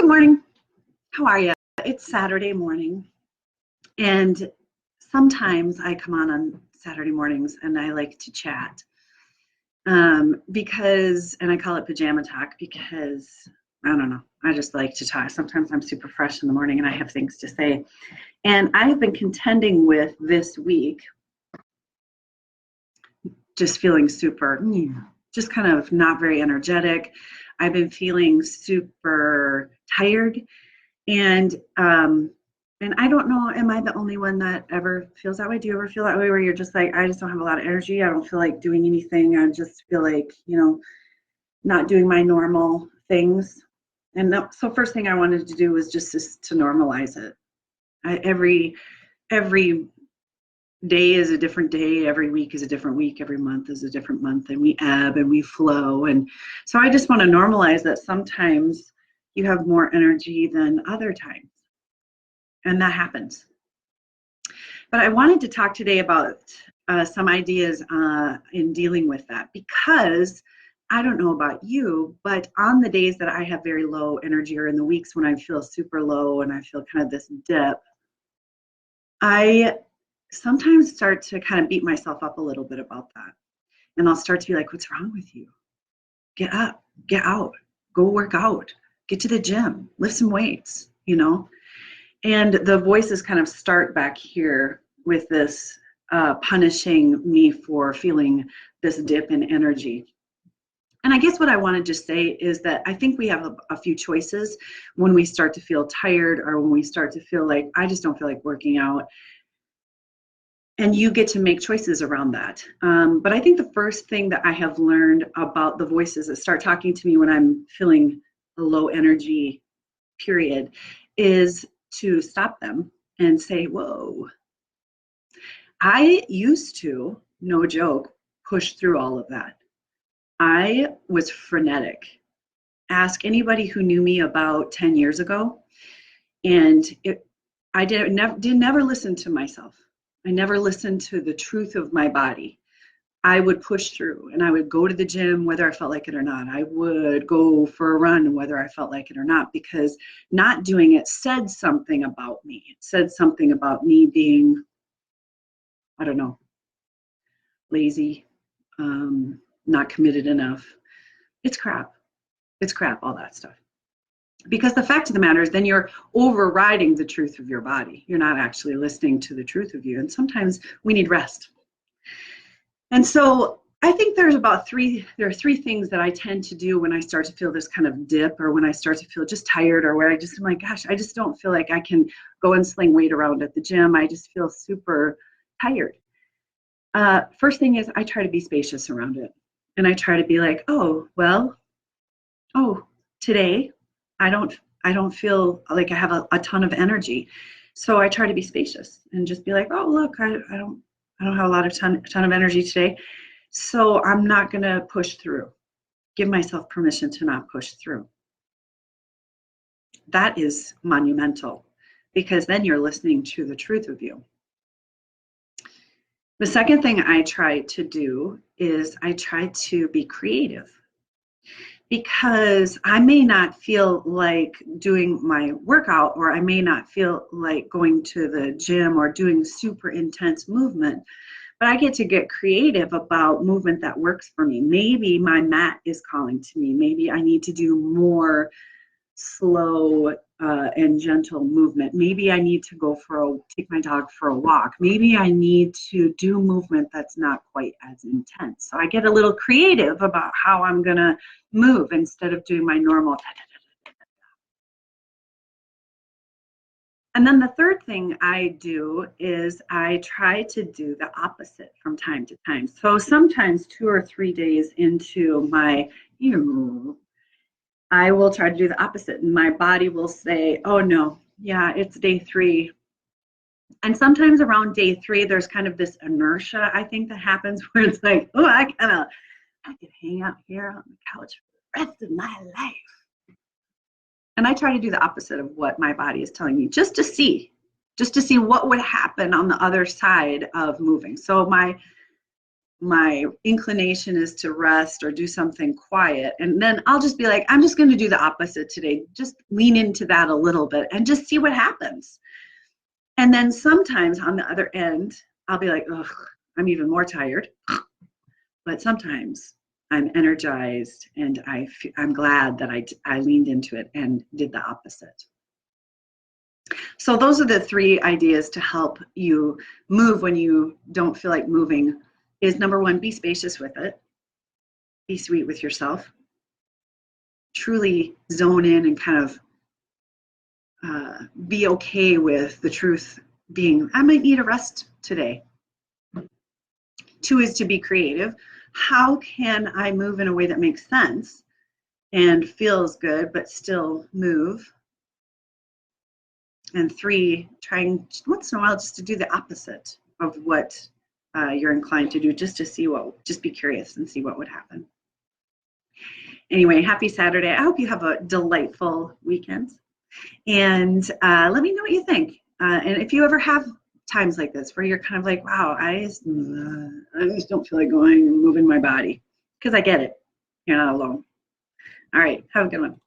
morning. How are you? It's Saturday morning, and sometimes I come on Saturday mornings and I like to chat and I call it pajama talk because I don't know. I just like to talk. Sometimes I'm super fresh in the morning and I have things to say. And I have been contending with this week, just feeling super, just kind of not very energetic. I've been feeling super tired. And I don't know, am I the only one that ever feels that way? Do you ever feel that way where you're just like, I just don't have a lot of energy. I don't feel like doing anything. I just feel like, not doing my normal things. And so first thing I wanted to do was just to normalize it. Every day is a different day. Every week is a different week. Every month is a different month. And we ebb and we flow. And so I just want to normalize that sometimes you have more energy than other times. And that happens. But I wanted to talk today about some ideas in dealing with that, because I don't know about you, but on the days that I have very low energy, or in the weeks when I feel super low and I feel kind of this dip, I sometimes start to kind of beat myself up a little bit about that. And I'll start to be like, what's wrong with you? Get up, get out, go work out, get to the gym, lift some weights, And the voices kind of start back here with this punishing me for feeling this dip in energy. And I guess what I want to just say is that I think we have a few choices when we start to feel tired, or when we start to feel like, I just don't feel like working out. And you get to make choices around that. But I think the first thing that I have learned about the voices that start talking to me when I'm feeling a low energy period is to stop them and say, whoa. I used to, no joke, push through all of that. I was frenetic. Ask anybody who knew me about 10 years ago, and I never listen to myself. I never listened to the truth of my body. I would push through, and I would go to the gym whether I felt like it or not. I would go for a run whether I felt like it or not, because not doing it said something about me. It said something about me being, I don't know, lazy, not committed enough. It's crap. It's crap, all that stuff. Because the fact of the matter is, then you're overriding the truth of your body. You're not actually listening to the truth of you. And sometimes we need rest. And so I think there are three things that I tend to do when I start to feel this kind of dip, or when I start to feel just tired, or where I'm like, gosh, I just don't feel like I can go and sling weight around at the gym. I just feel super tired. First thing is, I try to be spacious around it. And I try to be like, today I don't feel like I have a ton of energy. So I try to be spacious and just be like, oh, look, I don't have a ton of energy today. So I'm not going to push through. Give myself permission to not push through. That is monumental, because then you're listening to the truth of you. The second thing I try to do is I try to be creative, because I may not feel like doing my workout, or I may not feel like going to the gym or doing super intense movement, but I get to get creative about movement that works for me. Maybe my mat is calling to me. Maybe I need to do more slow and gentle movement. Maybe I need to take my dog for a walk. Maybe I need to do movement that's not quite as intense. So I get a little creative about how I'm going to move instead of doing my normal. And then the third thing I do is I try to do the opposite from time to time. So sometimes 2 or 3 days into my, I will try to do the opposite, and my body will say, oh no, yeah, it's day 3. And sometimes around day 3, there's kind of this inertia, I think, that happens, where it's like, oh, I could hang out here on the couch for the rest of my life. And I try to do the opposite of what my body is telling me, just to see what would happen on the other side of moving. So my inclination is to rest or do something quiet. And then I'll just be like, I'm just going to do the opposite today. Just lean into that a little bit and just see what happens. And then sometimes on the other end, I'll be like, ugh, I'm even more tired. But sometimes I'm energized and I'm glad that I leaned into it and did the opposite. So those are the 3 ideas to help you move when you don't feel like moving. Is number 1, be spacious with it. Be sweet with yourself. Truly zone in and kind of be okay with the truth being, I might need a rest today. 2 is to be creative. How can I move in a way that makes sense and feels good, but still move? And 3, trying once in a while just to do the opposite of what you're inclined to do, just to see just be curious and see what would happen. Anyway, happy Saturday. I hope you have a delightful weekend. And let me know what you think. And if you ever have times like this where you're kind of like, wow, I just don't feel like going and moving my body, because I get it. You're not alone. All right. Have a good one.